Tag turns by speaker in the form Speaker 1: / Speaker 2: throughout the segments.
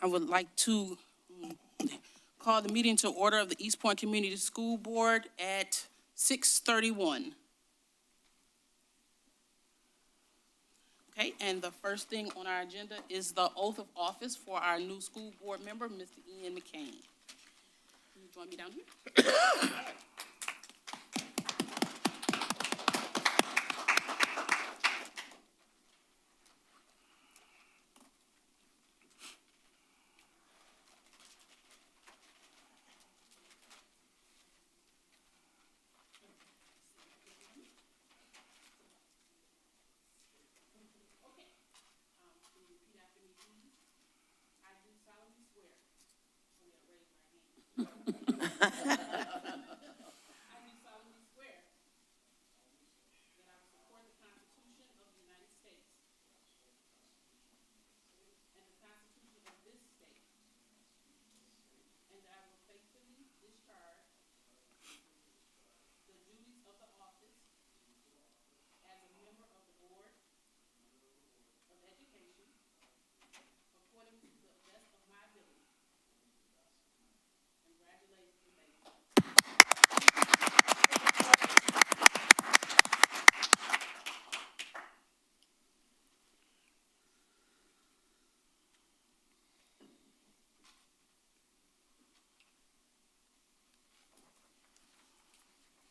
Speaker 1: I would like to call the meeting to order of the East Point Community School Board at 6:31. Okay, and the first thing on our agenda is the oath of office for our new school board member, Mr. Ian McCain. Can you join me down here?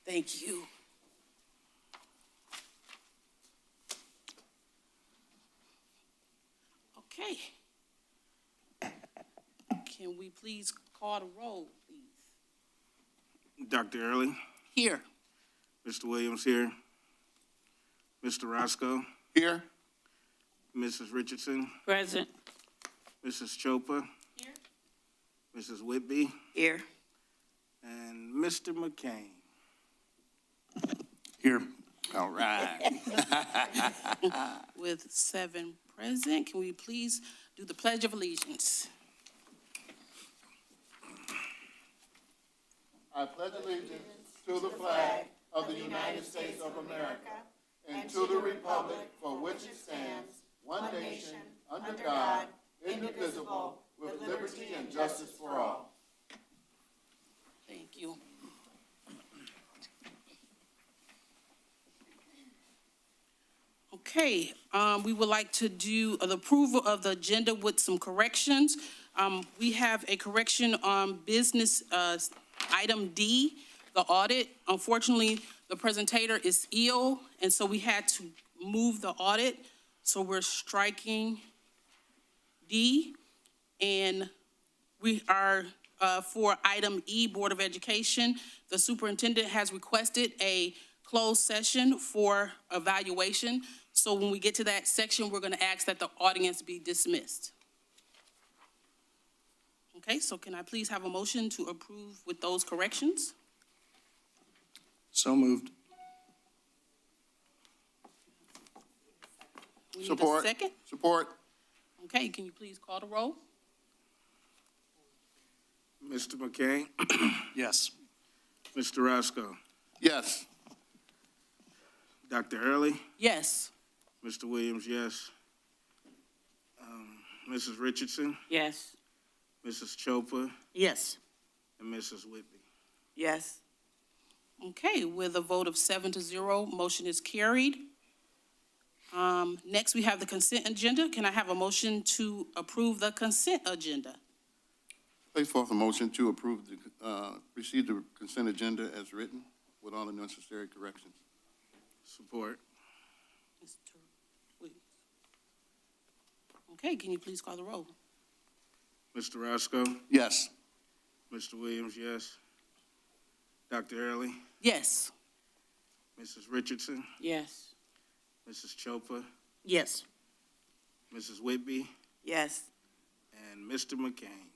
Speaker 1: Thank you. Okay. Can we please call the roll, please?
Speaker 2: Dr. Early,
Speaker 1: Here.
Speaker 2: Mr. Williams here, Mr. Roscoe,
Speaker 3: Here.
Speaker 2: Mrs. Richardson,
Speaker 1: Present.
Speaker 2: Mrs. Chopra,
Speaker 1: Here.
Speaker 2: Mrs. Whitby,
Speaker 1: Here.
Speaker 2: and Mr. McCain.
Speaker 3: Here. All right.
Speaker 1: With 7 present, can we please do the Pledge of Allegiance?
Speaker 3: I pledge allegiance to the flag of the United States of America and to the republic for which it stands, one nation, under God, indivisible, with liberty and justice for all.
Speaker 1: Thank you. Okay, we would like to do the approval of the agenda with some corrections. We have a correction on business item D, the audit. Unfortunately, the presenter is ill, and so we had to move the audit. So we're striking D, and we are for item E, Board of Education. The superintendent has requested a closed session for evaluation. So when we get to that section, we're going to ask that the audience be dismissed. Okay, so can I please have a motion to approve with those corrections?
Speaker 3: So moved.
Speaker 1: We need
Speaker 3: Support.
Speaker 1: a second.
Speaker 3: Support.
Speaker 1: Okay, can you please call the roll?
Speaker 2: Mr. McCain,
Speaker 3: Yes.
Speaker 2: Mr. Roscoe,
Speaker 3: Yes.
Speaker 2: Dr. Early,
Speaker 1: Yes.
Speaker 2: Mr. Williams, yes. Mrs. Richardson,
Speaker 4: Yes.
Speaker 2: Mrs. Chopra,
Speaker 4: Yes.
Speaker 2: and Mrs. Whitby.
Speaker 4: Yes.
Speaker 1: Okay, with a vote of 7-0, motion is carried. Next, we have the consent agenda. Can I have a motion to approve the consent agenda?
Speaker 3: Place forth a motion to approve receive the consent agenda as written with all the necessary corrections.
Speaker 2: Support.
Speaker 1: Mr. Williams. Okay, can you please call the roll?
Speaker 2: Mr. Roscoe,
Speaker 3: Yes.
Speaker 2: Mr. Williams, yes. Dr. Early,
Speaker 1: Yes.
Speaker 2: Mrs. Richardson,
Speaker 4: Yes.
Speaker 2: Mrs. Chopra,
Speaker 4: Yes.
Speaker 2: Mrs. Whitby,
Speaker 4: Yes.
Speaker 2: and Mr. McCain.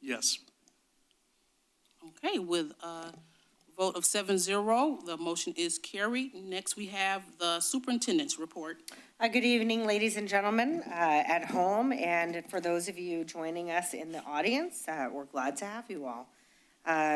Speaker 3: Yes.
Speaker 1: Okay, with a vote of 7-0, the motion is carried. Next, we have the superintendent's report.
Speaker 5: Good evening, ladies and gentlemen, at home, and for those of you joining us in the audience, we're glad to have you all.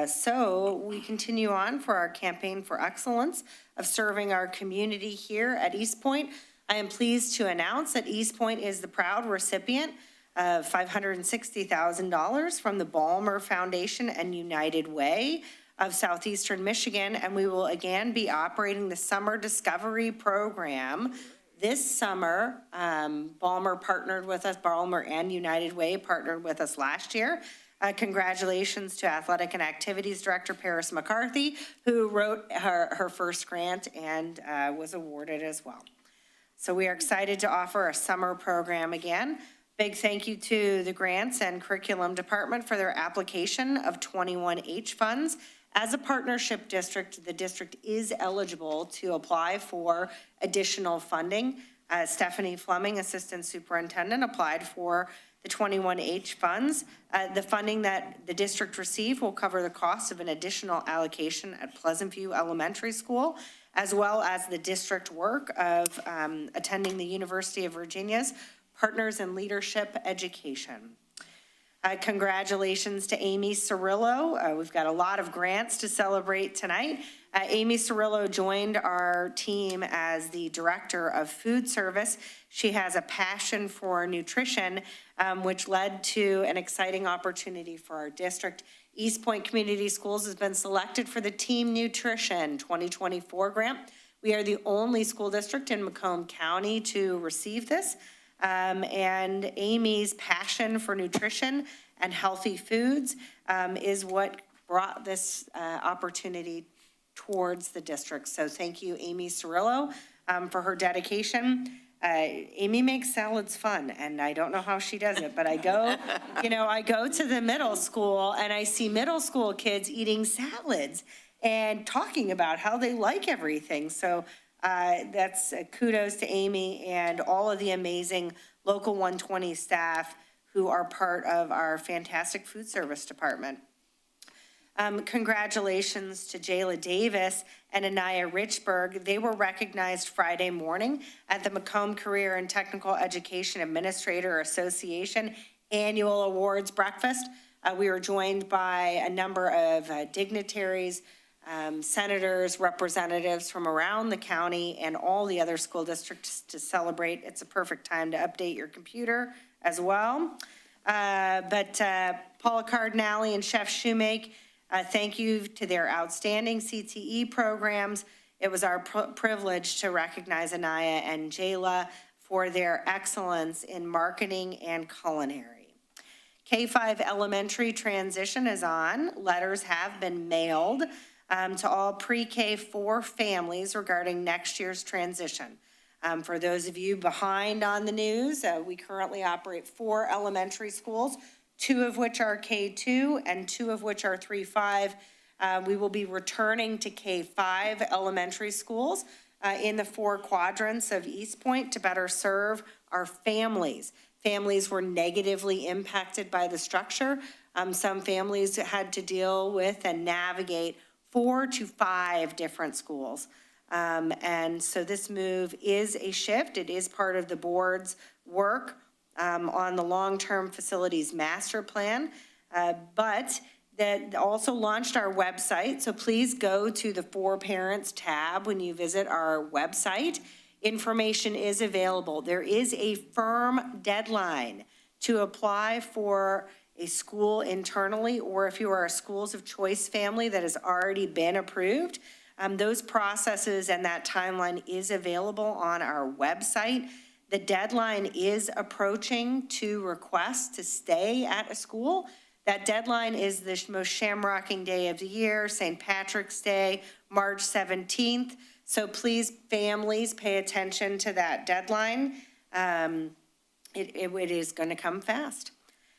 Speaker 5: So we continue on for our campaign for excellence of serving our community here at East Point. I am pleased to announce that East Point is the proud recipient of $560,000 from the Ballmer Foundation and United Way of Southeastern Michigan, and we will again be operating the Summer Discovery Program. This summer, Ballmer partnered with us, Ballmer and United Way partnered with us last year. Congratulations to Athletic and Activities Director Paris McCarthy, who wrote her first grant and was awarded as well. So we are excited to offer a summer program again. Big thank you to the Grants and Curriculum Department for their application of 21H funds. As a partnership district, the district is eligible to apply for additional funding. Stephanie Fleming, Assistant Superintendent, applied for the 21H funds. The funding that the district received will cover the cost of an additional allocation at Pleasant View Elementary School, as well as the district work of attending the University of Virginia's Partners in Leadership Education. Congratulations to Amy Cirillo. We've got a lot of grants to celebrate tonight. Amy Cirillo joined our team as the Director of Food Service. She has a passion for nutrition, which led to an exciting opportunity for our district. East Point Community Schools has been selected for the Team Nutrition 2024 grant. We are the only school district in Macomb County to receive this. And Amy's passion for nutrition and healthy foods is what brought this opportunity towards the district. So thank you, Amy Cirillo, for her dedication. Amy makes salads fun, and I don't know how she does it, but I go, I go to the middle school and I see middle school kids eating salads and talking about how they like everything. So that's kudos to Amy and all of the amazing Local 120 staff who are part of our fantastic food service department. Congratulations to Jayla Davis and Anaya Richburg. They were recognized Friday morning at the Macomb Career and Technical Education Administrator Association Annual Awards Breakfast. We were joined by a number of dignitaries, senators, representatives from around the county and all the other school districts to celebrate. It's a perfect time to update your computer as well. Paula Cardinale and Chef Shoemake, thank you to their outstanding CTE programs. It was our privilege to recognize Anaya and Jayla for their excellence in marketing and culinary. K-5 elementary transition is on. Letters have been mailed to all pre-K4 families regarding next year's transition. For those of you behind on the news, we currently operate 4 elementary schools, 2 of which are K2 and 2 of which are 3-5. We will be returning to K5 elementary schools in the 4 quadrants of East Point to better serve our families. Families were negatively impacted by the structure. Some families had to deal with and navigate 4 to 5 different schools. And so this move is a shift. It is part of the board's work on the long-term facilities master plan, but that also launched our website. So please go to the For Parents tab when you visit our website. Information is available. There is a firm deadline to apply for a school internally, or if you are a schools of choice family that has already been approved. Those processes and that timeline is available on our website. The deadline is approaching to request to stay at a school. That deadline is the most shamrocking day of the year, St. Patrick's Day, March 17th. So please, families, pay attention to that deadline. It is going to come fast.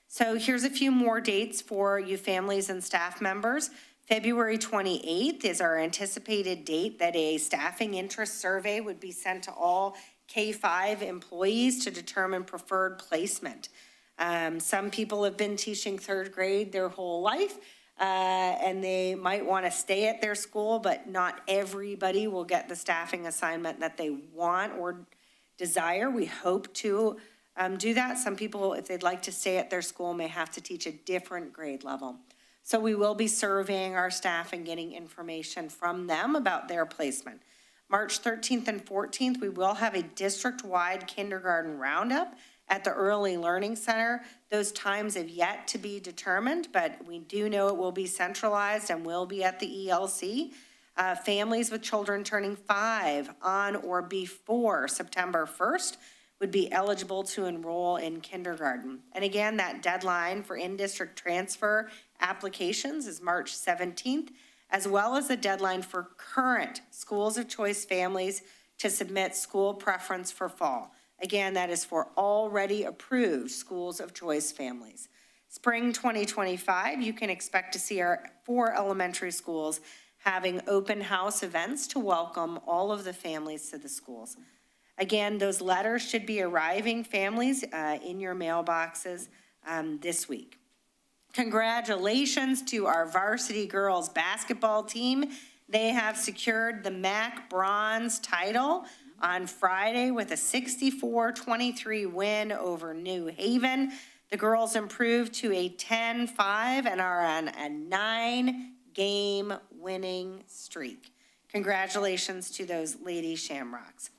Speaker 5: So here's a few more dates for you families and staff members. February 28th is our anticipated date that a staffing interest survey would be sent to all K-5 employees to determine preferred placement. Some people have been teaching 3rd grade their whole life, and they might want to stay at their school, but not everybody will get the staffing assignment that they want or desire. We hope to do that. Some people, if they'd like to stay at their school, may have to teach a different grade level. So we will be surveying our staff and getting information from them about their placement. March 13th and 14th, we will have a district-wide kindergarten roundup at the Early Learning Center. Those times have yet to be determined, but we do know it will be centralized and will be at the ELC. Families with children turning 5 on or before September 1st would be eligible to enroll in kindergarten. And again, that deadline for in-district transfer applications is March 17th, as well as the deadline for current schools of choice families to submit school preference for fall. Again, that is for already approved schools of choice families. Spring 2025, you can expect to see our 4 elementary schools having open house events to welcome all of the families to the schools. Again, those letters should be arriving, families, in your mailboxes this week. Congratulations to our varsity girls basketball team. They have secured the MAC bronze title on Friday with a 64-23 win over New Haven. The girls improved to a 10-5 and are on a 9-game winning streak. Congratulations to those Lady Shamrocks.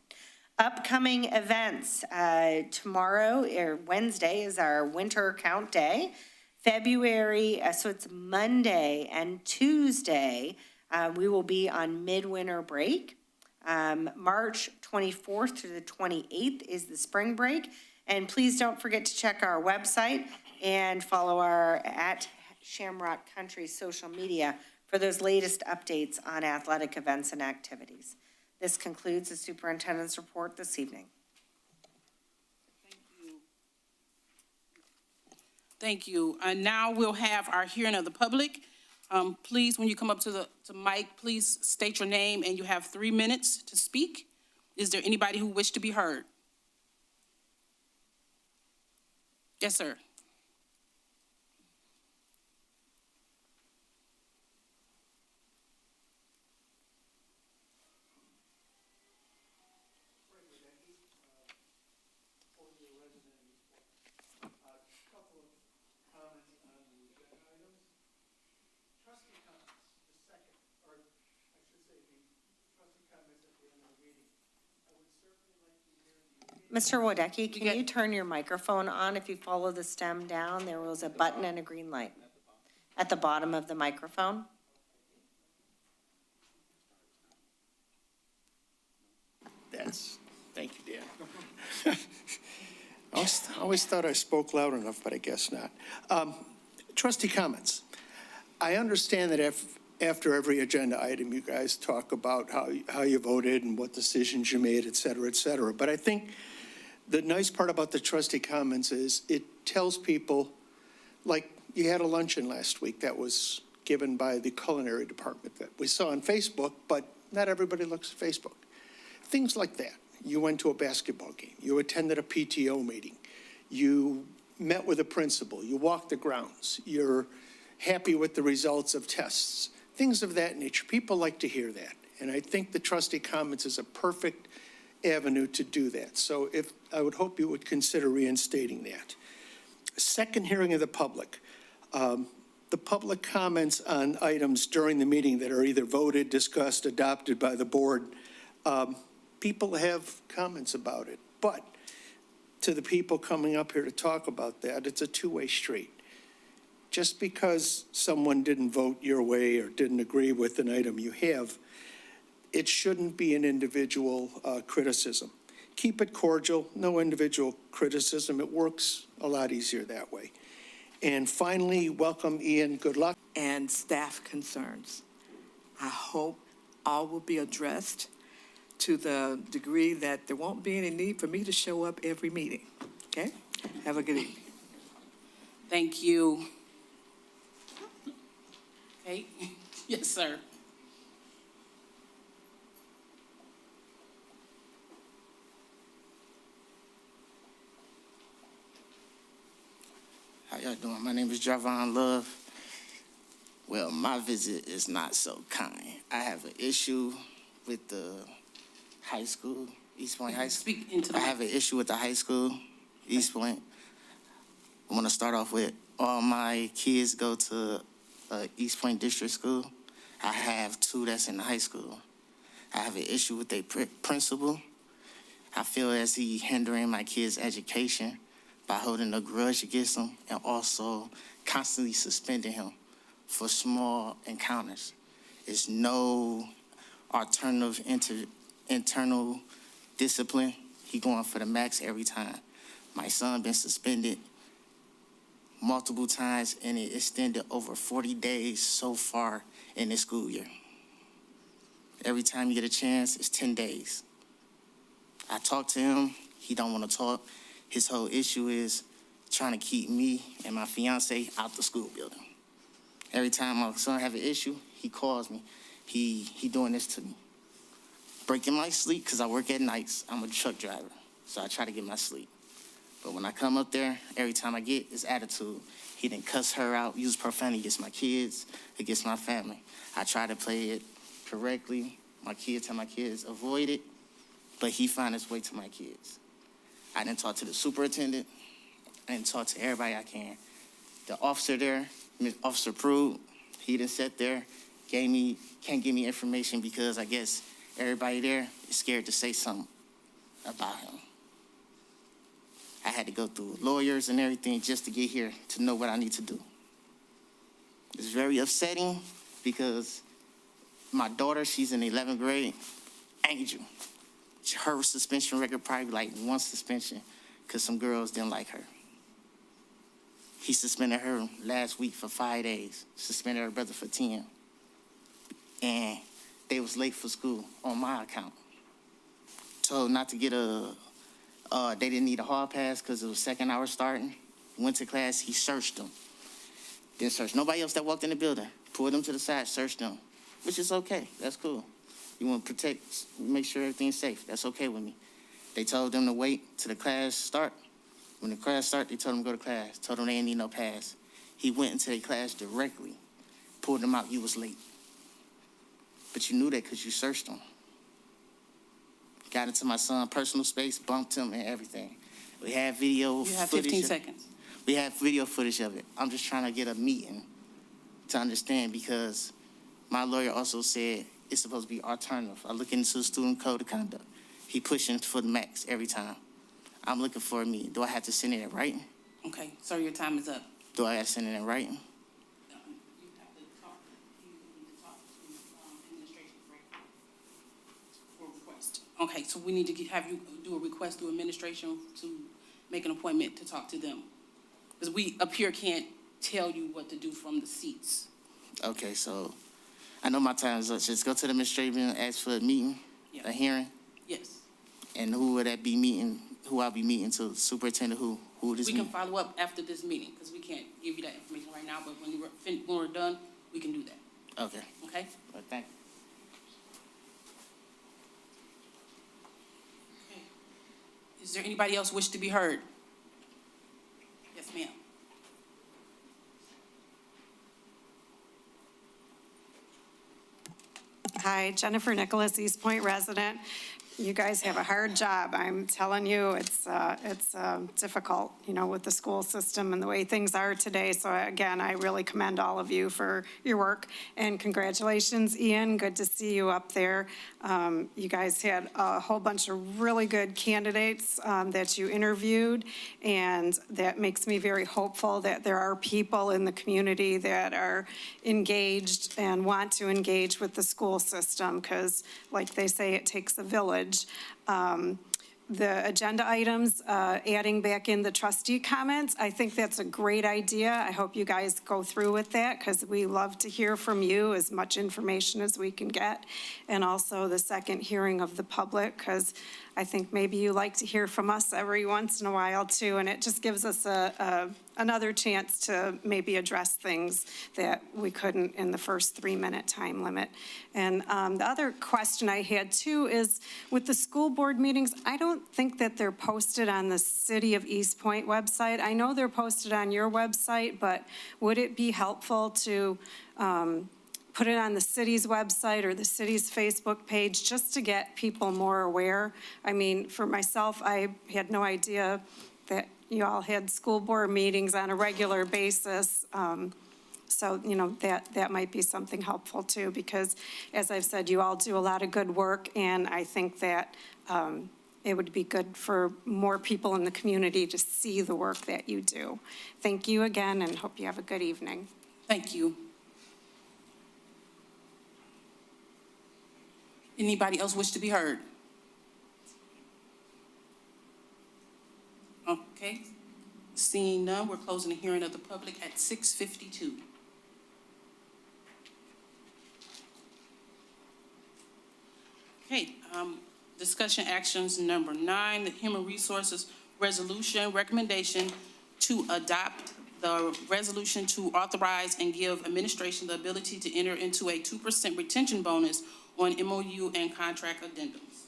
Speaker 5: Upcoming events, tomorrow or Wednesday is our winter count day. February, so it's Monday and Tuesday, we will be on midwinter break. March 24th through the 28th is the spring break. And please don't forget to check our website and follow our @Shamrock Country social media for those latest updates on athletic events and activities. This concludes the superintendent's report this evening.
Speaker 1: Thank you. And now we'll have our hearing of the public. Please, when you come up to mic, please state your name, and you have 3 minutes to speak. Is there anybody who wishes to be heard? Yes, sir.
Speaker 5: Mr. Wadecki, can you turn your microphone on? If you follow the stem down, there was a button and a green light at the bottom of the microphone.
Speaker 6: Thank you, Dan. I always thought I spoke loud enough, but I guess not. Trustee comments. I understand that after every agenda item, you guys talk about how you voted and what decisions you made, et cetera, but I think the nice part about the trustee comments is it tells people, like you had a luncheon last week that was given by the culinary department that we saw on Facebook, but not everybody looks at Facebook. Things like that. You went to a basketball game. You attended a PTO meeting. You met with a principal. You walked the grounds. You're happy with the results of tests. Things of that nature. People like to hear that. And I think the trustee comments is a perfect avenue to do that. So I would hope you would consider reinstating that. Second hearing of the public. The public comments on items during the meeting that are either voted, discussed, adopted by the board. People have comments about it, but to the people coming up here to talk about that, it's a two-way street. Just because someone didn't vote your way or didn't agree with an item you have, it shouldn't be an individual criticism. Keep it cordial, no individual criticism. It works a lot easier that way. And finally, welcome, Ian. Good luck.
Speaker 4: And staff concerns. I hope all will be addressed to the degree that there won't be any need for me to show up every meeting. Okay? Have a good evening.
Speaker 1: Thank you. Okay. Yes, sir.
Speaker 7: How y'all doing? My name is Javon Love. Well, my visit is not so kind. I have an issue with the high school, East Point High School.
Speaker 1: Speak into the
Speaker 7: I have an issue with the high school, East Point. I want to start off with all my kids go to East Point District School. I have 2 that's in the high school. I have an issue with their principal. I feel as he hindering my kids' education. by holding a grudge against him and also constantly suspending him for small encounters. There's no alternative internal discipline. He going for the max every time. My son been suspended multiple times, and it extended over 40 days so far in this school year. Every time you get a chance, it's 10 days. I talk to him, he don't want to talk. His whole issue is trying to keep me and my fiance out the school building. Every time my son have an issue, he calls me. He doing this to me. Breaking my sleep, because I work at nights. I'm a truck driver, so I try to get my sleep. But when I come up there, every time I get his attitude, he didn't cuss her out, use profanity against my kids, against my family. I try to play it correctly. My kids tell my kids, avoid it, but he find his way to my kids. I didn't talk to the superintendent. I didn't talk to everybody I can. The officer there, Officer Prude, he didn't sit there, can't give me information because I guess everybody there is scared to say something about him. I had to go through lawyers and everything just to get here to know what I need to do. It's very upsetting because my daughter, she's in the 11th grade, Angel. Her suspension record probably like 1 suspension because some girls didn't like her. He suspended her last week for 5 days, suspended her brother for 10. And they was late for school on my account. Told not to get they didn't need a hall pass because it was second hour starting. Went to class, he searched them. Didn't search nobody else that walked in the building. Pulled them to the side, searched them, which is okay. That's cool. You want to protect, make sure everything's safe. That's okay with me. They told them to wait till the class start. When the class started, they told him to go to class. Told him they didn't need no pass. He went into the class directly, pulled them out. You was late. But you knew that because you searched them. Got into my son's personal space, bumped him and everything. We had video
Speaker 1: You have
Speaker 7: footage.
Speaker 1: 15 seconds.
Speaker 7: We have video footage of it. I'm just trying to get a meeting to understand because my lawyer also said it's supposed to be alternative. I look into the student code of conduct. He pushing for the max every time. I'm looking for a meeting. Do I have to send it in writing?
Speaker 1: Okay, sir, your time is up.
Speaker 7: Do I have to send it in writing?
Speaker 1: You have to talk, you need to talk to administration, right? For a request. Okay, so we need to have you do a request through administration to make an appointment to talk to them. Because we up here can't tell you what to do from the seats.
Speaker 7: Okay, so I know my time is up. Just go to the administration and ask for a meeting,
Speaker 1: Yeah.
Speaker 7: a hearing,
Speaker 1: Yes.
Speaker 7: and who would that be meeting? Who I'll be meeting to? Superintendent who? Who would this
Speaker 1: We
Speaker 7: be?
Speaker 1: can follow up after this meeting, because we can't give you that information right now, but when we're done, we can do that,
Speaker 7: Okay,
Speaker 1: okay?
Speaker 7: well, thank you.
Speaker 1: Is there anybody else wish to be heard? Yes, ma'am.
Speaker 8: Hi, Jennifer Nicholas, East Point resident. You guys have a hard job. I'm telling you, it's difficult, with the school system and the way things are today. So again, I really commend all of you for your work. And congratulations, Ian. Good to see you up there. You guys had a whole bunch of really good candidates that you interviewed. And that makes me very hopeful that there are people in the community that are engaged and want to engage with the school system. Because like they say, it takes a village. The agenda items, adding back in the trustee comments, I think that's a great idea. I hope you guys go through with that because we love to hear from you, as much information as we can get. And also the second hearing of the public, because I think maybe you like to hear from us every once in a while too, and it just gives us another chance to maybe address things that we couldn't in the first 3-minute time limit. And the other question I had too is with the school board meetings, I don't think that they're posted on the City of East Point website. I know they're posted on your website, but would it be helpful to put it on the city's website or the city's Facebook page just to get people more aware? I mean, for myself, I had no idea that you all had school board meetings on a regular basis. So, that might be something helpful too, because as I've said, you all do a lot of good work, and I think that it would be good for more people in the community to see the work that you do. Thank you again, and hope you have a good evening.
Speaker 1: Thank you. Anybody else wish to be heard? Okay, seeing none, we're closing the hearing of the public at 6:52. Okay, discussion actions number 9, the Human Resources Resolution Recommendation to adopt the resolution to authorize and give administration the ability to enter into a 2% retention bonus on MOU and contract addendums.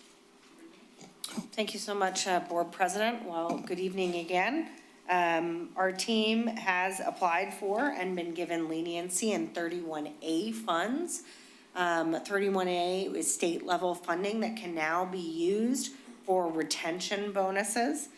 Speaker 5: Thank you so much, Board President. Well, good evening again. Our team has applied for and been given leniency in 31A funds. 31A is state-level funding that can now be used for retention bonuses.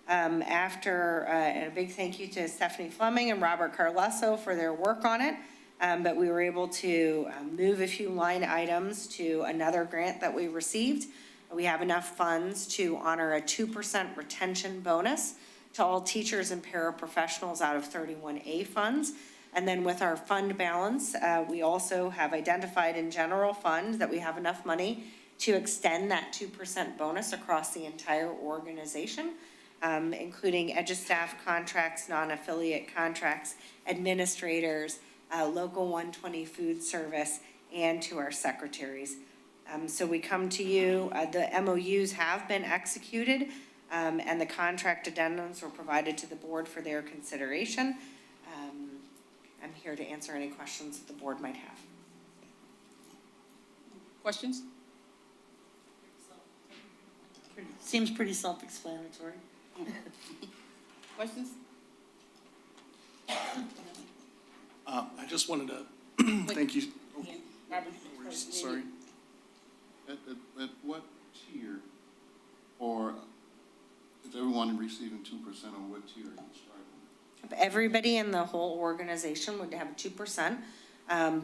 Speaker 5: And a big thank you to Stephanie Fleming and Robert Carlesso for their work on it. But we were able to move a few line items to another grant that we received. We have enough funds to honor a 2% retention bonus to all teachers and paraprofessionals out of 31A funds. And then with our fund balance, we also have identified in general fund that we have enough money to extend that 2% bonus across the entire organization, including EduStaff contracts, non-affiliate contracts, administrators, Local 120 food service, and to our secretaries. So we come to you, the MOUs have been executed, and the contract addendums were provided to the board for their consideration. I'm here to answer any questions that the board might have.
Speaker 1: Questions?
Speaker 5: Seems pretty self-explanatory.
Speaker 1: Questions?
Speaker 9: I just wanted to thank you.
Speaker 1: Robert,
Speaker 9: Sorry.
Speaker 3: At what tier, or is everyone receiving 2%, on what tier are you starting?
Speaker 5: Everybody in the whole organization would have a 2%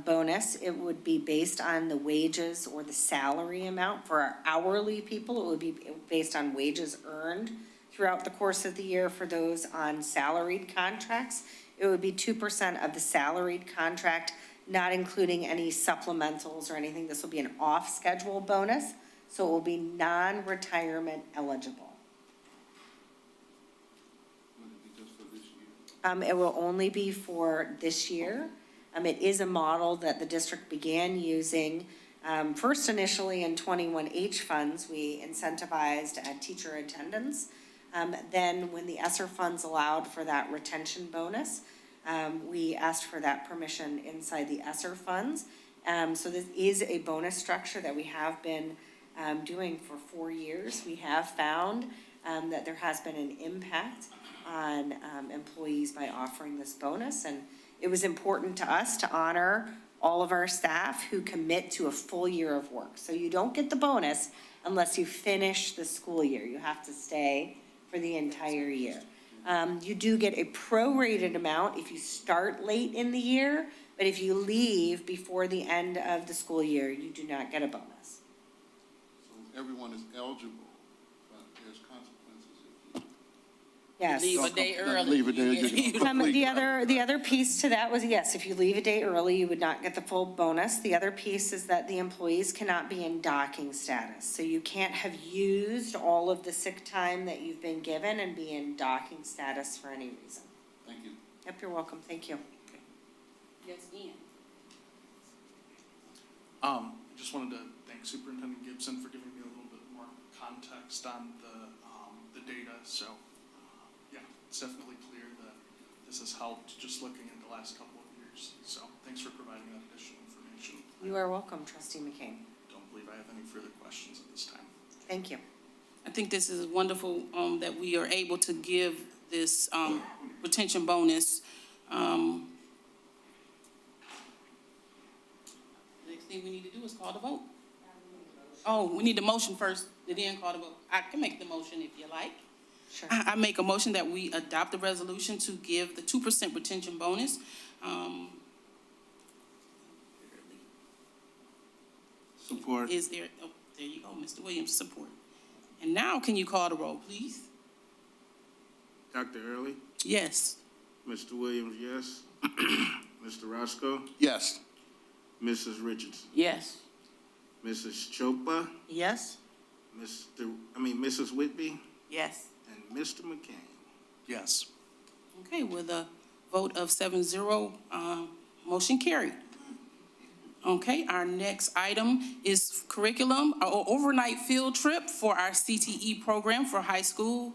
Speaker 5: bonus. It would be based on the wages or the salary amount. For our hourly people, it would be based on wages earned throughout the course of the year. For those on salaried contracts, it would be 2% of the salaried contract, not including any supplementals or anything. This will be an off-schedule bonus, so it will be non-retirement eligible.
Speaker 3: Would it be just for this year?
Speaker 5: It will only be for this year. It is a model that the district began using. First initially in 21H funds, we incentivized teacher attendance. Then when the ESSER funds allowed for that retention bonus, we asked for that permission inside the ESSER funds. So this is a bonus structure that we have been doing for 4 years. We have found that there has been an impact on employees by offering this bonus. And it was important to us to honor all of our staff who commit to a full year of work. So you don't get the bonus unless you finish the school year. You have to stay for the entire year. You do get a prorated amount if you start late in the year, but if you leave before the end of the school year, you do not get a bonus.
Speaker 3: So everyone is eligible, but there's consequences if you
Speaker 5: Yes.
Speaker 1: Leave a day early.
Speaker 3: leave a day, you get complete.
Speaker 5: The other piece to that was, yes, if you leave a day early, you would not get the full bonus. The other piece is that the employees cannot be in docking status. So you can't have used all of the sick time that you've been given and be in docking status for any reason.
Speaker 3: Thank you.
Speaker 5: Yep, you're welcome. Thank you.
Speaker 1: Yes, Ian.
Speaker 9: Just wanted to thank Superintendent Gibson for giving me a little bit more context on the data. So, yeah, it's definitely clear that this has helped just looking at the last couple of years. So, thanks for providing that additional information.
Speaker 5: You are welcome, Trustee McCain.
Speaker 9: Don't believe I have any further questions at this time.
Speaker 5: Thank you.
Speaker 1: I think this is wonderful that we are able to give this retention bonus. Next thing we need to do is call the vote. Oh, we need the motion first, then call the vote. I can make the motion if you like.
Speaker 5: Sure.
Speaker 1: I make a motion that we adopt the resolution to give the 2% retention bonus.
Speaker 2: Support.
Speaker 1: Is there, oh, there you go, Mr. Williams, support. And now, can you call the roll, please?
Speaker 2: Dr. Early?
Speaker 1: Yes.
Speaker 2: Mr. Williams, yes. Mr. Roscoe?
Speaker 3: Yes.
Speaker 2: Mrs. Richardson?
Speaker 10: Yes.
Speaker 2: Mrs. Chopa?
Speaker 10: Yes?
Speaker 2: Mrs. Whitby?
Speaker 10: Yes.
Speaker 2: And Mr. McCain?
Speaker 9: Yes.
Speaker 1: Okay, with a vote of 7-0, motion carried. Okay, our next item is curriculum, or overnight field trip for our CTE program for high school,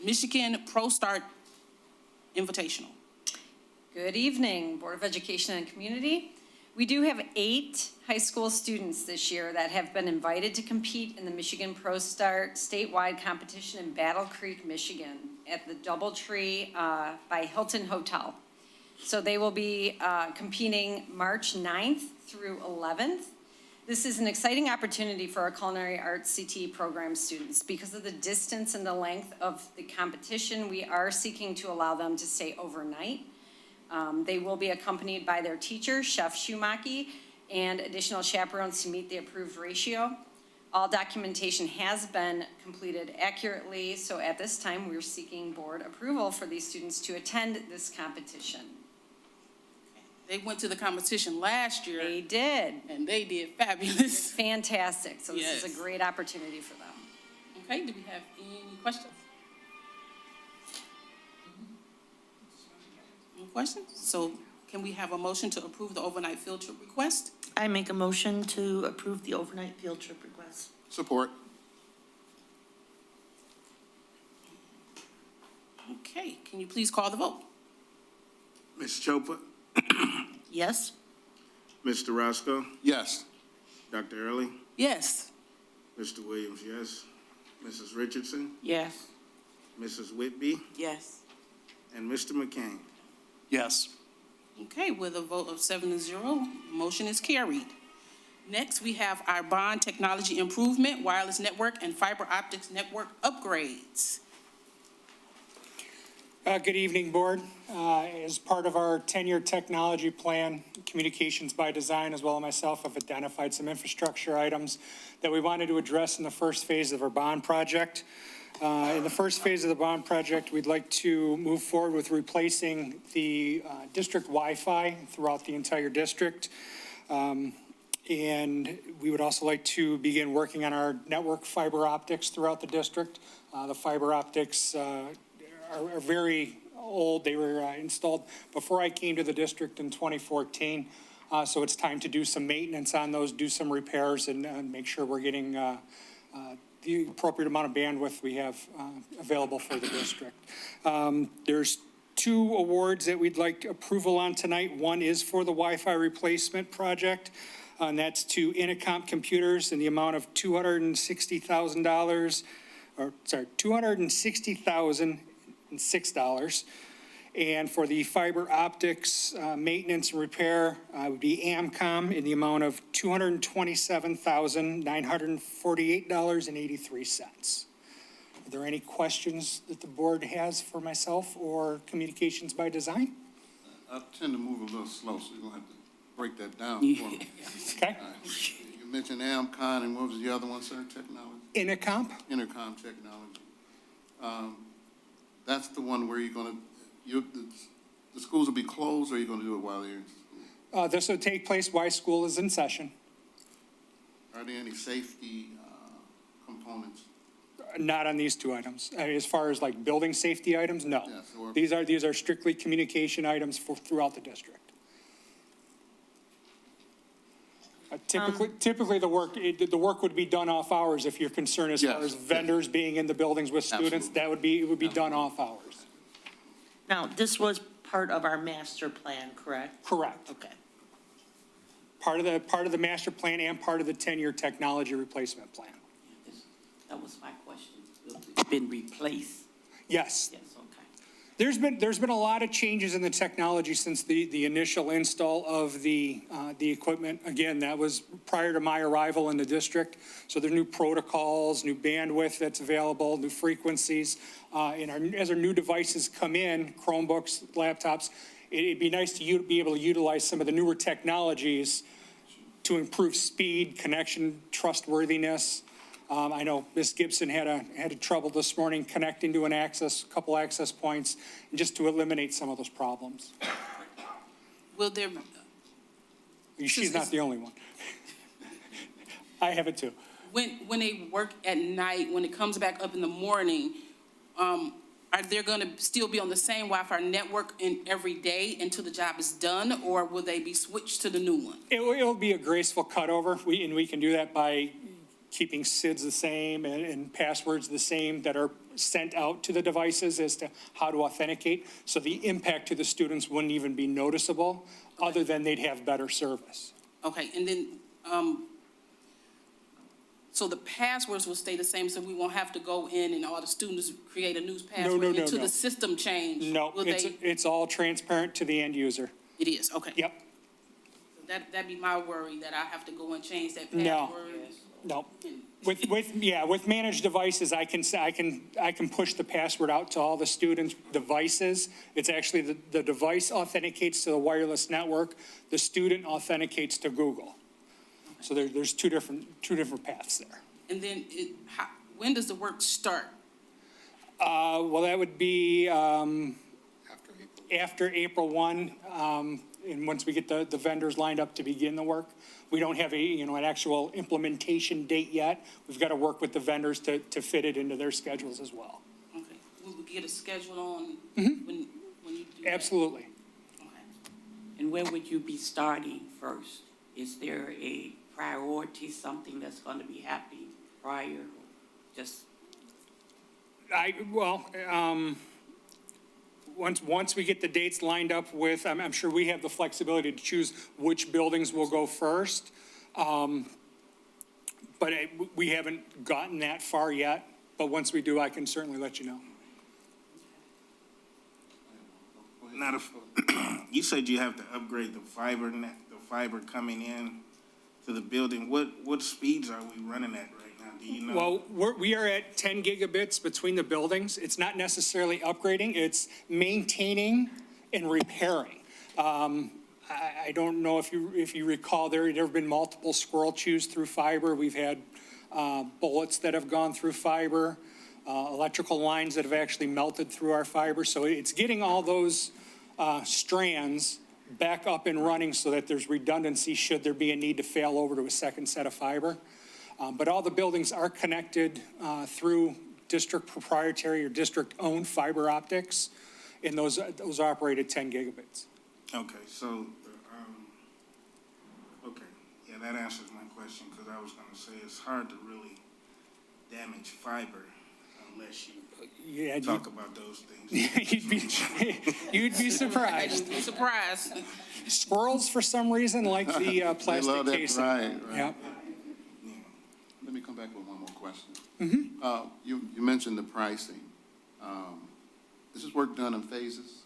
Speaker 1: Michigan Pro Start Invitational.
Speaker 11: Good evening, Board of Education and Community. We do have 8 high school students this year that have been invited to compete in the Michigan Pro Start statewide competition in Battle Creek, Michigan, at the Doubletree by Hilton Hotel. So they will be competing March 9th through 11th. This is an exciting opportunity for our culinary arts CTE program students. Because of the distance and the length of the competition, we are seeking to allow them to stay overnight. They will be accompanied by their teacher, Chef Schumaki, and additional chaperones to meet the approved ratio. All documentation has been completed accurately, so at this time, we're seeking board approval for these students to attend this competition.
Speaker 1: They went to the competition last year,
Speaker 11: They did.
Speaker 1: and they did fabulous.
Speaker 11: Fantastic. So this is
Speaker 1: Yes.
Speaker 11: a great opportunity for them.
Speaker 1: Okay, do we have any questions? No questions? So can we have a motion to approve the overnight field trip request?
Speaker 10: I make a motion to approve the overnight field trip request.
Speaker 3: Support.
Speaker 1: Okay, can you please call the vote?
Speaker 2: Ms. Chopa?
Speaker 10: Yes?
Speaker 2: Mr. Roscoe?
Speaker 3: Yes.
Speaker 2: Dr. Early?
Speaker 1: Yes.
Speaker 2: Mr. Williams, yes. Mrs. Richardson?
Speaker 10: Yes.
Speaker 2: Mrs. Whitby?
Speaker 10: Yes.
Speaker 2: And Mr. McCain?
Speaker 9: Yes.
Speaker 1: Okay, with a vote of 7-0, motion is carried. Next, we have our bond technology improvement, wireless network, and fiber optics network upgrades.
Speaker 12: Good evening, Board. As part of our 10-year technology plan, Communications by Design, as well as myself, have identified some infrastructure items that we wanted to address in the first phase of our bond project. In the first phase of the bond project, we'd like to move forward with replacing the district Wi-Fi throughout the entire district. And we would also like to begin working on our network fiber optics throughout the district. The fiber optics are very old. They were installed before I came to the district in 2014. So it's time to do some maintenance on those, do some repairs, and make sure we're getting the appropriate amount of bandwidth we have available for the district. There's 2 awards that we'd like approval on tonight. One is for the Wi-Fi replacement project, and that's to Intercom Computers in the amount of $260,000, or sorry, $260,006. And for the fiber optics maintenance and repair, would be AMCOM in the amount of $227,948.83. Are there any questions that the board has for myself or Communications by Design?
Speaker 3: I tend to move a little slow, so you're going to have to break that down for me.
Speaker 12: Okay.
Speaker 3: All right. You mentioned Amcon, and what was the other one, sir? Technology?
Speaker 12: Intercom?
Speaker 3: Intercom technology. That's the one where you're going to, the schools will be closed, or you're going to do it while they're in school?
Speaker 12: This will take place while school is in session.
Speaker 3: Are there any safety components?
Speaker 12: Not on these 2 items. As far as like building safety items, no.
Speaker 3: Yes, or-
Speaker 12: These are strictly communication items for throughout the district. Typically the work would be done off hours if you're concerned as far
Speaker 3: Yes,
Speaker 12: as vendors being in the buildings with students.
Speaker 3: Absolutely.
Speaker 12: It would be done off hours.
Speaker 10: Now, this was part of our master plan, correct?
Speaker 12: Correct.
Speaker 10: Okay.
Speaker 12: Part of the master plan and part of the 10-year technology replacement plan.
Speaker 10: That was my question. It's been replaced?
Speaker 12: Yes.
Speaker 10: Yes, okay.
Speaker 12: There's been a lot of changes in the technology since the initial install of the equipment. Again, that was prior to my arrival in the district. So there are new protocols, new bandwidth that's available, new frequencies. As our new devices come in, Chromebooks, laptops, it'd be nice to be able to utilize some of the newer technologies to improve speed, connection, trustworthiness. I know Ms. Gibson had a trouble this morning connecting to couple access points, just to eliminate some of those problems.
Speaker 1: Will there,
Speaker 12: She's not the only one. I have it too.
Speaker 1: when they work at night, when it comes back up in the morning, are they gonna still be on the same Wi-Fi network every day until the job is done, or will they be switched to the new one?
Speaker 12: It'll be a graceful cutover, and we can do that by keeping SIDs the same and passwords the same that are sent out to the devices as to how to authenticate. So the impact to the students wouldn't even be noticeable, other than they'd have better service.
Speaker 1: Okay, and then, so the passwords will stay the same, so we won't have to go in and all the students create a new password
Speaker 12: no,
Speaker 1: until
Speaker 12: no.
Speaker 1: the system change?
Speaker 12: No,
Speaker 1: Will they?
Speaker 12: it's all transparent to the end user.
Speaker 1: It is, okay.
Speaker 12: Yep,
Speaker 1: That'd be my worry, that I have to go and change that
Speaker 12: No.
Speaker 1: password.
Speaker 12: no. With managed devices, I can push the password out to all the students' devices. It's actually the device authenticates to the wireless network, the student authenticates to Google. So there's two different paths there.
Speaker 1: And then when does the work start?
Speaker 12: Well, that would be after April 1, and once we get the vendors lined up to begin the work. We don't have an actual implementation date yet. We've got to work with the vendors to fit it into their schedules as well.
Speaker 1: Okay, will we get a schedule on when you do that?
Speaker 12: Absolutely.
Speaker 1: Okay.
Speaker 13: And when would you be starting first? Is there a priority, something that's going to be happening prior? Just,
Speaker 12: Once we get the dates lined up with, I'm sure we have the flexibility to choose which buildings will go first. But we haven't gotten that far yet. But once we do, I can certainly let you know.
Speaker 2: Now, you said you have to upgrade the fiber coming in to the building. What speeds are we running at right now? Do you know?
Speaker 12: Well, we are at 10 gigabits between the buildings. It's not necessarily upgrading, it's maintaining and repairing. I don't know if you recall, there have been multiple squirrel chews through fiber. We've had bullets that have gone through fiber, electrical lines that have actually melted through our fiber. So it's getting all those strands back up and running so that there's redundancy should there be a need to fail over to a second set of fiber. But all the buildings are connected through district proprietary or district-owned fiber optics, and those operate at 10 gigabits.
Speaker 2: Okay, so, okay, yeah, that answers my question, because I was gonna say it's hard to really damage fiber unless you talk about those things.
Speaker 12: You'd be surprised.
Speaker 1: Be surprised.
Speaker 12: Squirrels, for some reason, like the
Speaker 3: They
Speaker 12: plastic
Speaker 3: love that,
Speaker 12: casing.
Speaker 3: right.
Speaker 12: Yep.
Speaker 3: Let me come back with one more question. You mentioned the pricing. Is this work done in phases?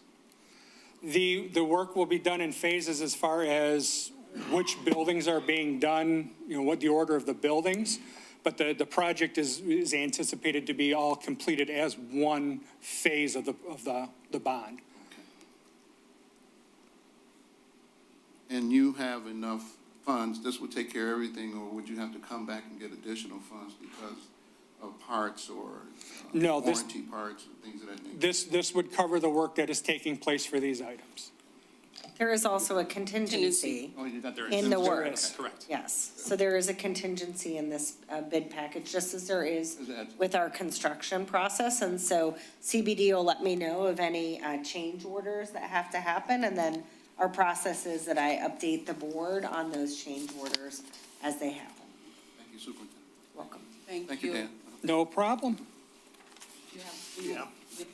Speaker 12: The work will be done in phases as far as which buildings are being done, what the order of the buildings. But the project is anticipated to be all completed as one phase of the bond.
Speaker 3: And you have enough funds, this would take care of everything, or would you have to come back and get additional funds because of parts or
Speaker 12: No,
Speaker 3: warranty parts or things of that nature?
Speaker 12: This would cover the work that is taking place for these items.
Speaker 5: There is also a contingency
Speaker 3: Oh, you got there.
Speaker 5: in the
Speaker 12: There
Speaker 5: work.
Speaker 12: is, correct.
Speaker 5: Yes, so there is a contingency in this bid package, just as there is
Speaker 3: Is that-
Speaker 5: with our construction process. And so CBD will let me know of any change orders that have to happen. And then our process is that I update the board on those change orders as they happen.
Speaker 3: Thank you, Superintendent.
Speaker 5: Welcome.
Speaker 3: Thank you, Dan.
Speaker 12: No problem.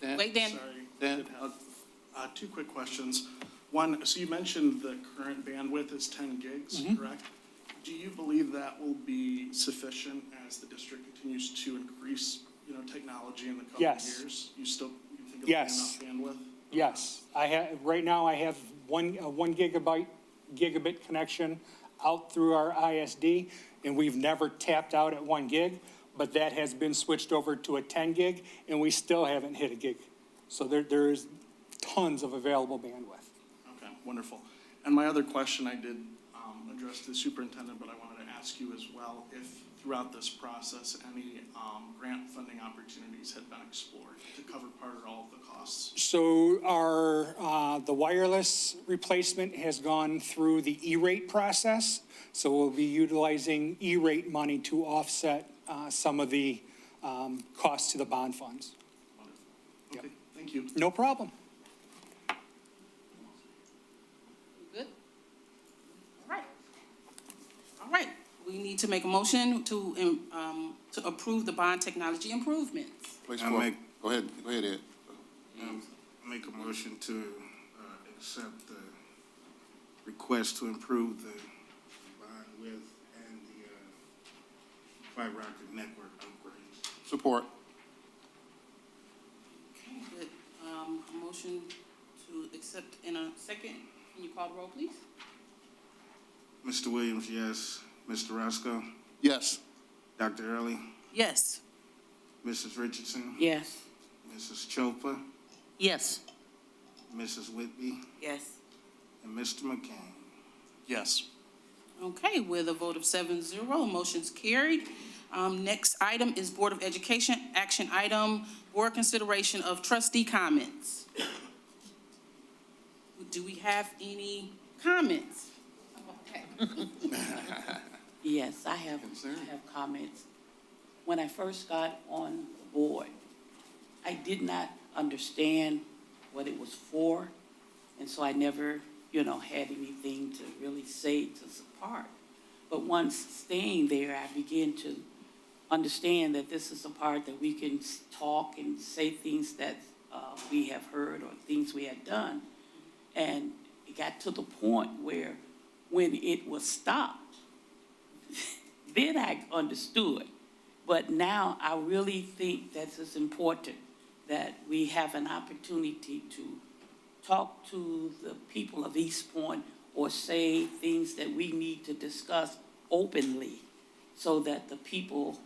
Speaker 3: Dan?
Speaker 1: Wait, Dan.
Speaker 9: Sorry.
Speaker 3: Dan?
Speaker 9: Two quick questions. One, so you mentioned the current bandwidth is 10 gigs, correct? Do you believe that will be sufficient as the district continues to increase, technology in the coming
Speaker 12: Yes.
Speaker 9: years? You think it'll
Speaker 12: Yes.
Speaker 9: be enough bandwidth?
Speaker 12: Yes, right now I have a 1 gigabit connection out through our ISD, and we've never tapped out at 1 gig, but that has been switched over to a 10 gig, and we still haven't hit a gig. So there's tons of available bandwidth.
Speaker 9: Okay, wonderful. And my other question I did address to the superintendent, but I wanted to ask you as well if throughout this process, any grant funding opportunities had been explored to cover part or all of the costs.
Speaker 12: So the wireless replacement has gone through the E-rate process. So we'll be utilizing E-rate money to offset some of the costs to the bond funds.
Speaker 9: Wonderful. Okay, thank you.
Speaker 12: No problem.
Speaker 1: Good? All right. All right, we need to make a motion to approve the bond technology improvements.
Speaker 3: Place
Speaker 2: I
Speaker 3: for,
Speaker 2: make-
Speaker 3: go ahead, Ed.
Speaker 2: Make a motion to accept the request to improve the bond width and the fiber optic network upgrades.
Speaker 3: Support.
Speaker 1: Okay, good. A motion to accept in a second. Can you call the roll, please?
Speaker 2: Mr. Williams, yes. Mr. Roscoe?
Speaker 3: Yes.
Speaker 2: Dr. Early?
Speaker 1: Yes.
Speaker 2: Mrs. Richardson?
Speaker 13: Yes.
Speaker 2: Mrs. Chopa?
Speaker 10: Yes.
Speaker 2: Mrs. Whitby?
Speaker 13: Yes.
Speaker 2: And Mr. McCain?
Speaker 9: Yes.
Speaker 1: Okay, with a vote of 7-0, motion's carried. Next item is Board of Education, action item, board consideration of trustee comments. Do we have any comments? Okay.
Speaker 13: Yes, I have comments. When I first got on the board, I did not understand what it was for, and so I never, had anything to really say to support. But once staying there, I began to understand that this is a part that we can talk and say things that we have heard or things we had done. And it got to the point where when it was stopped, then I understood. But now I really think that it's important that we have an opportunity to talk to the people of East Point or say things that we need to discuss openly so that the people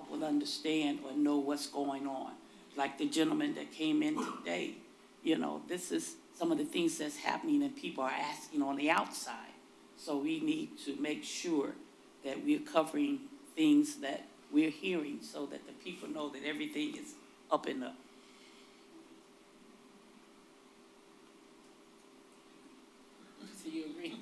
Speaker 13: will understand or know what's going on. Like the gentleman that came in today, this is some of the things that's happening and people are asking on the outside. So we need to make sure that we're covering things that we're hearing so that the people know that everything is up and up.
Speaker 1: So you agree?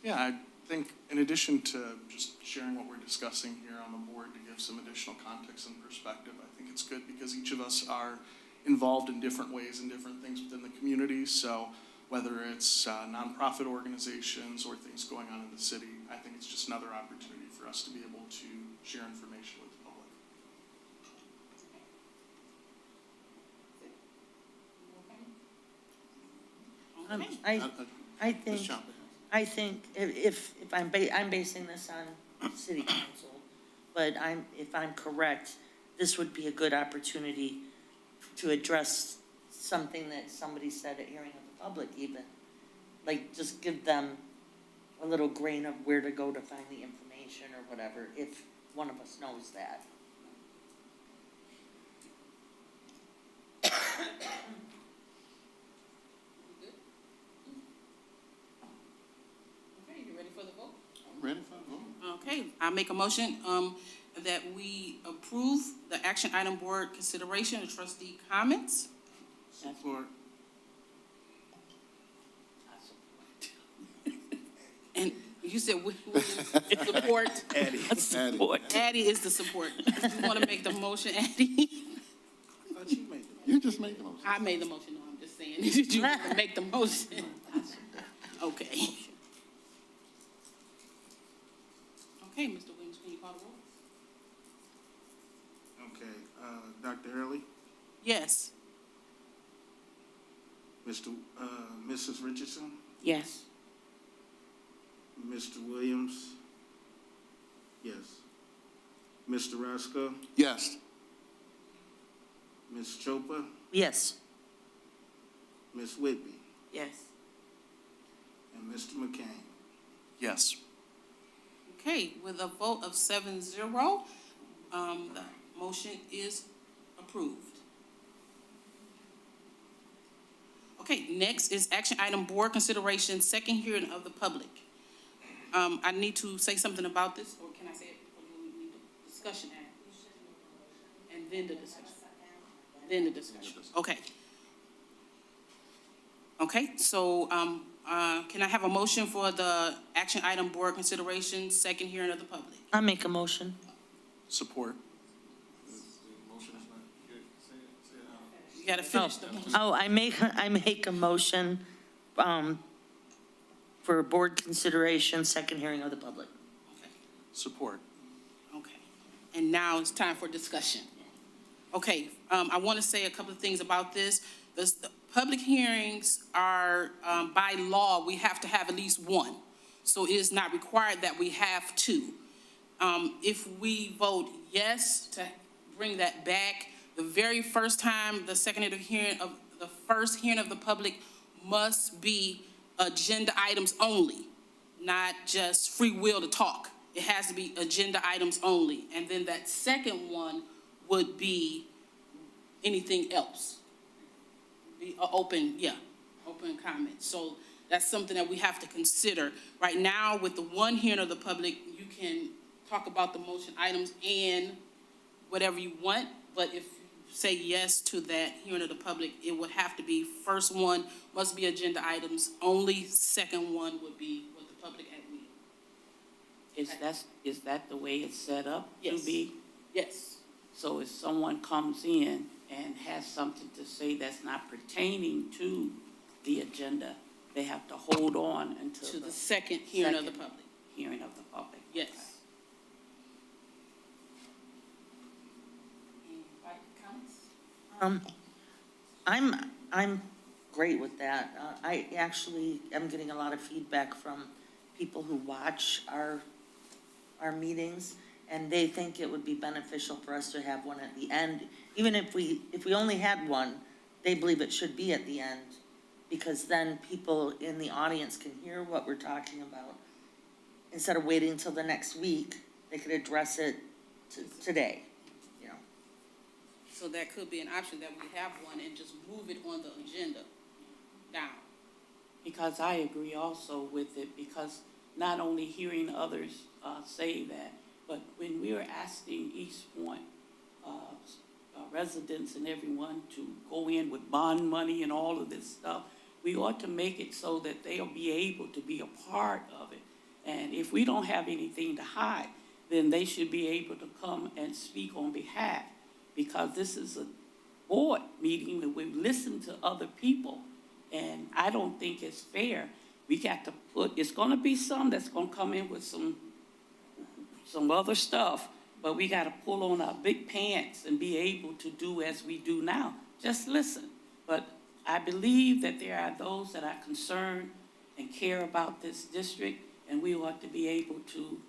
Speaker 9: Yeah, I think in addition to just sharing what we're discussing here on the board to give some additional context and perspective, I think it's good because each of us are involved in different ways and different things within the community. So whether it's nonprofit organizations or things going on in the city, I think it's just another opportunity for us to be able to share information with the public.
Speaker 10: I think if I'm basing this on city council, but if I'm correct, this would be a good opportunity to address something that somebody said at hearing of the public even. Like, just give them a little grain of where to go to find the information or whatever, if one of us knows that.
Speaker 1: Okay, you ready for the vote?
Speaker 3: I'm ready for the vote.
Speaker 1: Okay, I make a motion that we approve the action item board consideration of trustee comments.
Speaker 2: Support.
Speaker 1: And you said support.
Speaker 3: Addie.
Speaker 1: Addie is the support. You want to make the motion, Addie?
Speaker 2: I thought you made
Speaker 3: You just made the motion.
Speaker 1: I made the motion, no, I'm just saying, did you want to make the motion? Okay. Okay, Mr. Williams, can you call the roll?
Speaker 2: Okay, Dr. Early?
Speaker 1: Yes.
Speaker 2: Mrs. Richardson?
Speaker 13: Yes.
Speaker 2: Mr. Williams? Yes. Mr. Roscoe?
Speaker 3: Yes.
Speaker 2: Ms. Chopa?
Speaker 10: Yes.
Speaker 2: Ms. Whitby?
Speaker 13: Yes.
Speaker 2: And Mr. McCain?
Speaker 9: Yes.
Speaker 1: Okay, with a vote of 7-0, the motion is approved. Okay, Okay, next is action item board consideration, second hearing of the public. I need to say something about this, or can I say it? Or do we need a discussion act? And then the discussion. Then the discussion. Okay. Okay, so, can I have a motion for the action item board consideration, second hearing of the public?
Speaker 10: I'll make a motion.
Speaker 9: Support.
Speaker 1: You gotta finish the motion.
Speaker 10: Oh, I make a motion, for board consideration, second hearing of the public.
Speaker 9: Support.
Speaker 1: Okay, and now it's time for discussion. Okay, I want to say a couple of things about this. The public hearings are, by law, we have to have at least one. So it is not required that we have two. If we vote yes to bring that back, the very first time, the first hearing of the public must be agenda items only, not just free will to talk. It has to be agenda items only. And then that second one would be anything else. Be open comment. So that's something that we have to consider. Right now, with the one hearing of the public, you can talk about the motion items and whatever you want, but if you say yes to that hearing of the public, it would have to be, first one must be agenda items only, second one would be with the public at will.
Speaker 13: Is that the way it's set up to
Speaker 1: Yes.
Speaker 13: be?
Speaker 1: Yes.
Speaker 13: So if someone comes in and has something to say that's not pertaining to the agenda, they have to hold on until
Speaker 1: To the second hearing of the public.
Speaker 13: hearing of the public?
Speaker 1: Yes.
Speaker 10: I'm great with that. I actually am getting a lot of feedback from people who watch our meetings, and they think it would be beneficial for us to have one at the end. Even if we only had one, they believe it should be at the end, because then people in the audience can hear what we're talking about. Instead of waiting until the next week, they could address it today, you know.
Speaker 1: So that could be an option, that we have one and just move it on the agenda down.
Speaker 13: Because I agree also with it, because not only hearing others say that, but when we are asking East Point residents and everyone to go in with bond money and all of this stuff, we ought to make it so that they'll be able to be a part of it. And if we don't have anything to hide, then they should be able to come and speak on behalf, because this is a board meeting and we listen to other people. And I don't think it's fair. We got to it's gonna be some that's gonna come in with some other stuff, but we gotta pull on our big pants and be able to do as we do now. Just listen. But I believe that there are those that are concerned and care about this district, and we ought to be able to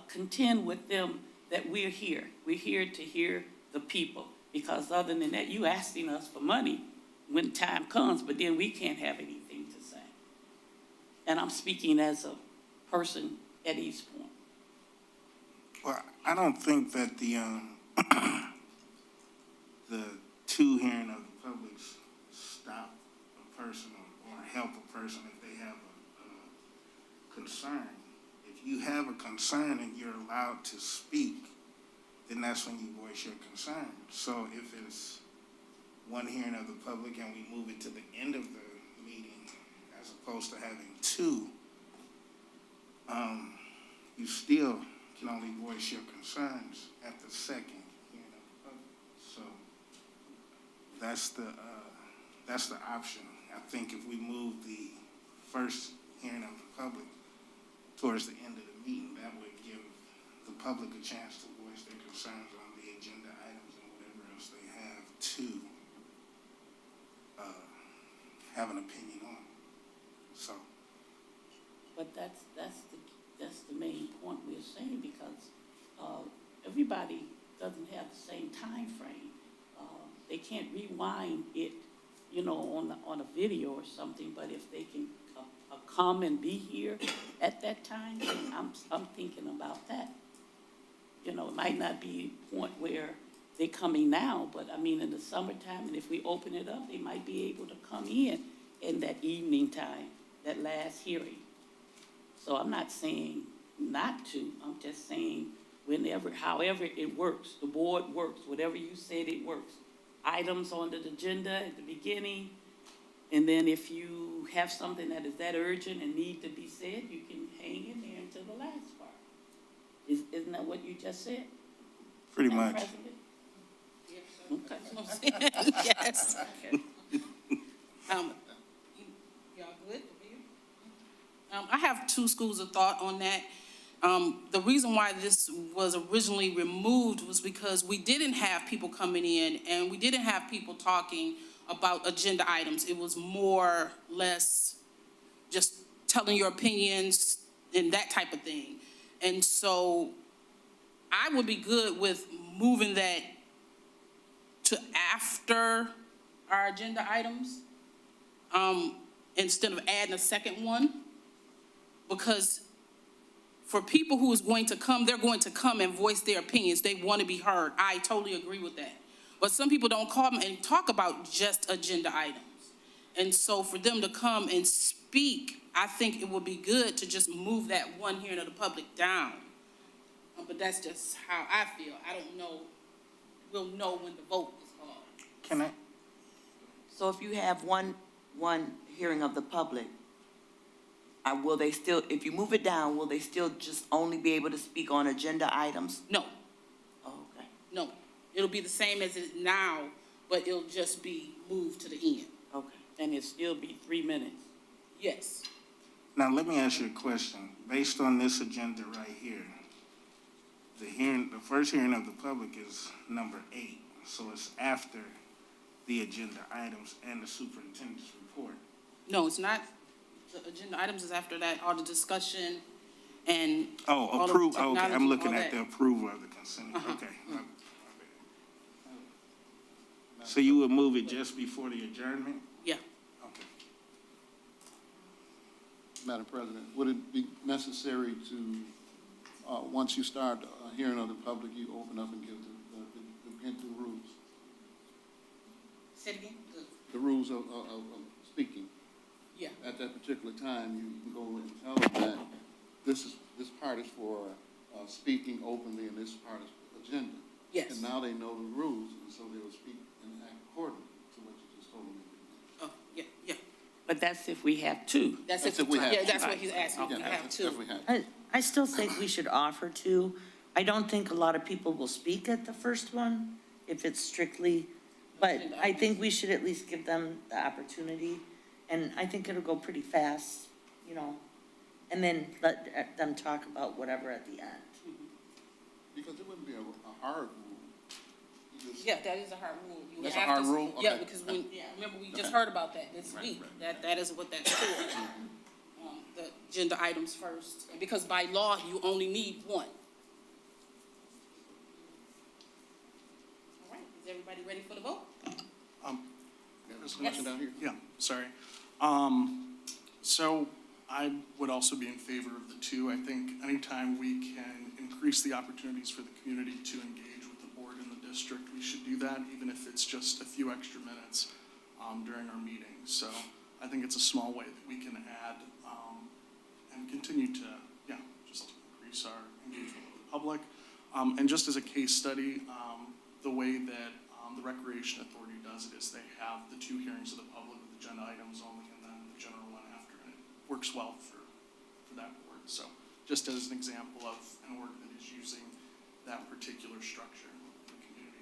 Speaker 13: contend with them that we're here. We're here to hear the people, because other than that, you asking us for money when time comes, but then we can't have anything to say. And I'm speaking as a person at East Point.
Speaker 2: Well, I don't think that the two hearing of the public stop a person or help a person if they have a concern. If you have a concern and you're allowed to speak, then that's when you voice your concern. So if it's one hearing of the public and we move it to the end of the meeting, as opposed to having two, you still can only voice your concerns at the second hearing of the public. So that's the option. I think if we move the first hearing of the public towards the end of the meeting, that would give the public a chance to voice their concerns on the agenda items and whatever else they have to have an opinion on. So.
Speaker 13: But that's the main point we're saying, because everybody doesn't have the same time frame. They can't rewind it, on a video or something, but if they can come and be here at that time, then I'm thinking about that. It might not be a point where they're coming now, but I mean, in the summertime, and if we open it up, they might be able to come in that evening time, that last hearing. So I'm not saying not to, I'm just saying whenever, however it works, the board works, whatever you said, it works. Items on the agenda at the beginning, and then if you have something that is that urgent and need to be said, you can hang in there until the last part. Isn't that what you just said?
Speaker 2: Pretty
Speaker 13: Madam
Speaker 2: much.
Speaker 13: President? Okay.
Speaker 1: Yes.
Speaker 13: Okay.
Speaker 1: Y'all good? I have two schools of thought on that. The reason why this was originally removed was because we didn't have people coming in and we didn't have people talking about agenda items. It was more, less just telling your opinions and that type of thing. And so I would be good with moving that to after our agenda items, instead of adding a second one. Because for people who is going to come, they're going to come and voice their opinions. They want to be heard. I totally agree with that. But some people don't come and talk about just agenda items. And so for them to come and speak, I think it would be good to just move that one hearing of the public down. But that's just how I feel. I don't know. We'll know when the vote is called.
Speaker 2: Can I?
Speaker 14: So if you have one hearing of the public, will they still, if you move it down, will they still just only be able to speak on agenda items?
Speaker 1: No,
Speaker 14: Oh, okay.
Speaker 1: no. It'll be the same as it is now, but it'll just be moved to the end.
Speaker 14: Okay.
Speaker 13: And it still be 3 minutes.
Speaker 1: Yes.
Speaker 2: Now, let me ask you a question. Based on this agenda right here, the first hearing of the public is number 8. So it's after the agenda items and the superintendent's report.
Speaker 1: No, it's not. The agenda items is after that, all the discussion and.
Speaker 2: Oh,
Speaker 1: all of the
Speaker 2: approve, okay,
Speaker 1: technology,
Speaker 2: I'm looking
Speaker 1: all
Speaker 2: at
Speaker 1: that.
Speaker 2: the approval of the consent,
Speaker 1: Uh-huh.
Speaker 2: okay. My bad. So you would move it just before the adjournment?
Speaker 1: Yeah.
Speaker 2: Okay.
Speaker 3: Madam President, would it be necessary to, once you start a hearing of the public, you open up and give the rules?
Speaker 1: Say it again?
Speaker 3: The rules of speaking.
Speaker 1: Yeah.
Speaker 3: At that particular time, you can go and tell them that this part is for speaking openly and this part is agenda.
Speaker 1: Yes.
Speaker 3: And now they know the rules, and so they'll speak and act accordingly to what you just told them.
Speaker 1: Oh, yeah, yeah.
Speaker 13: But that's if we have two.
Speaker 1: That's
Speaker 3: That's
Speaker 1: if
Speaker 3: if we have
Speaker 1: yeah,
Speaker 3: two.
Speaker 1: that's what he's asking.
Speaker 3: Yeah,
Speaker 1: We have
Speaker 3: if
Speaker 1: two.
Speaker 3: we have.
Speaker 10: I still think we should offer to. I don't think a lot of people will speak at the first one if it's strictly, but I think we should at least give them the opportunity. And I think it'll go pretty fast, you know, and then let them talk about whatever at the end.
Speaker 3: Because it wouldn't be a hard rule. You just-
Speaker 1: Yeah, that is a hard rule. You
Speaker 3: That's a
Speaker 1: have
Speaker 3: hard
Speaker 1: to-
Speaker 3: rule?
Speaker 1: Yeah,
Speaker 3: Okay.
Speaker 1: because remember, we just heard about that this week. That is what that's for. The agenda items first. And because by law, you only need one. All right, is everybody ready for the vote?
Speaker 3: Yeah, there's a motion down here.
Speaker 9: Yeah, sorry. So I would also be in favor of the two. I think anytime we can increase the opportunities for the community to engage with the board and the district, we should do that, even if it's just a few extra minutes during our meetings. So I think it's a small way that we can add and continue to, just increase our engagement with the public. And just as a case study, the way that the Recreation Authority does it is they have the two hearings of the public with agenda items only and then the general one after. And it works well for that board. So just as an example of an org that is using that particular structure in the community.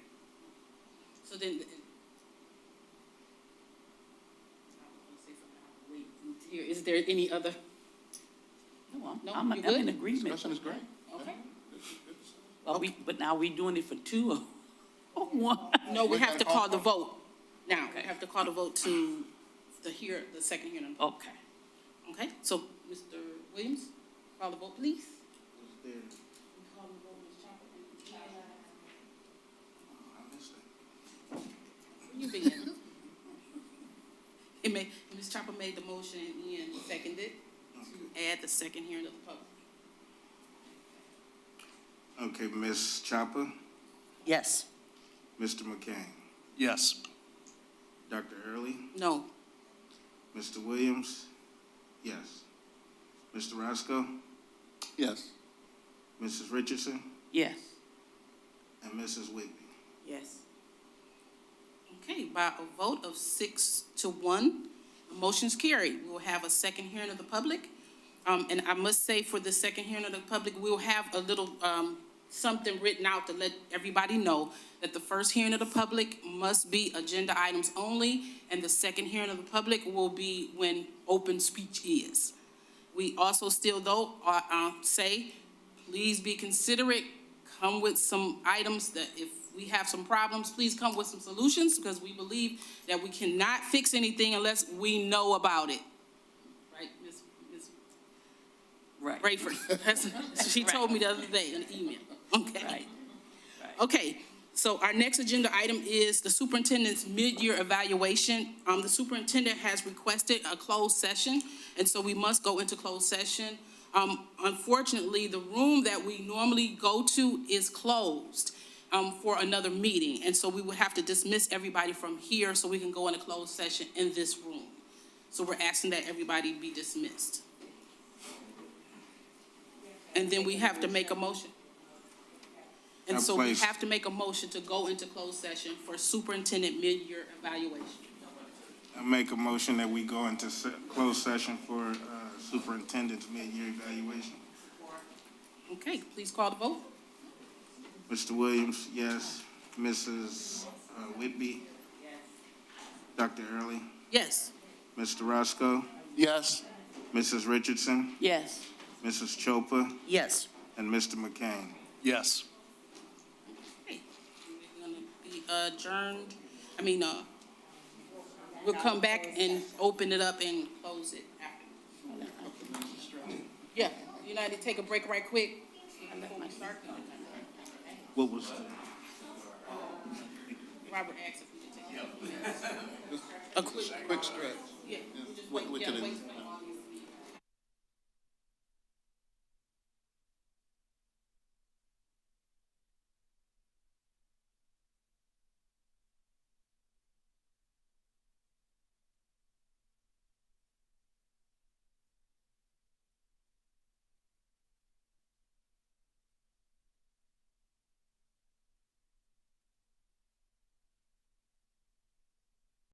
Speaker 1: So then, I was gonna say something, I'll wait until here. Is there any other?
Speaker 13: No,
Speaker 1: No,
Speaker 13: I'm
Speaker 1: you
Speaker 13: in
Speaker 1: good?
Speaker 13: agreement.
Speaker 3: Discussion is great.
Speaker 1: Okay.
Speaker 13: Well, but now we doing it for two or one?
Speaker 1: No, we have to call the vote. Now, we
Speaker 13: Okay.
Speaker 1: have to call the vote to the second hearing.
Speaker 13: Okay.
Speaker 1: Okay, so, Mr. Williams, call the vote, please.
Speaker 2: Was there,
Speaker 1: Call the vote, Ms. Chopper.
Speaker 2: I missed it.
Speaker 1: Where you been? Ms. Chopper made the motion and Ian seconded to add the second hearing of the public.
Speaker 2: Okay, Ms. Chopper,
Speaker 10: Yes.
Speaker 2: Mr. McCain,
Speaker 9: Yes.
Speaker 2: Dr. Early,
Speaker 1: No.
Speaker 2: Mr. Williams, yes. Mr. Roscoe,
Speaker 3: Yes.
Speaker 2: Mrs. Richardson,
Speaker 13: Yes.
Speaker 2: and Mrs. Whitby.
Speaker 14: Yes.
Speaker 1: Okay, by a vote of 6-1, the motion's carried. We will have a second hearing of the public. And I must say, for the second hearing of the public, we'll have a little, something written out to let everybody know that the first hearing of the public must be agenda items only, and the second hearing of the public will be when open speech is. We also still, though, say, please be considerate, come with some items that if we have some problems, please come with some solutions, because we believe that we cannot fix anything unless we know about it. Right, Ms.
Speaker 13: Right.
Speaker 1: Rayford? That's- She told me the other day in an email. Okay.
Speaker 13: Right.
Speaker 1: Okay, so our next agenda item is the superintendent's mid-year evaluation. The superintendent has requested a closed session, and so we must go into closed session. Unfortunately, the room that we normally go to is closed for another meeting, and so we would have to dismiss everybody from here so we can go into closed session in this room. So we're asking that everybody be dismissed. And then we have to make a motion. And so we have to make a motion to go into closed session for superintendent mid-year evaluation.
Speaker 2: I make a motion that we go into closed session for superintendent's mid-year evaluation.
Speaker 1: Okay, please call the vote.
Speaker 2: Mr. Williams, yes. Mrs. Whitby? Dr. Early?
Speaker 1: Yes.
Speaker 2: Mr. Roscoe?
Speaker 3: Yes.
Speaker 2: Mrs. Richardson?
Speaker 13: Yes.
Speaker 2: Mrs. Chopa?
Speaker 10: Yes.
Speaker 2: And Mr. McCain?
Speaker 9: Yes.
Speaker 1: Okay. We're gonna be adjourned, we'll come back and open it up and close it after. Yeah, you know, to take a break right quick before we start.
Speaker 2: What was the?
Speaker 1: Robert asked if we could take a quick
Speaker 3: Quick stretch.
Speaker 1: Yeah, just wait,
Speaker 3: We
Speaker 1: yeah,
Speaker 3: could-
Speaker 1: wait.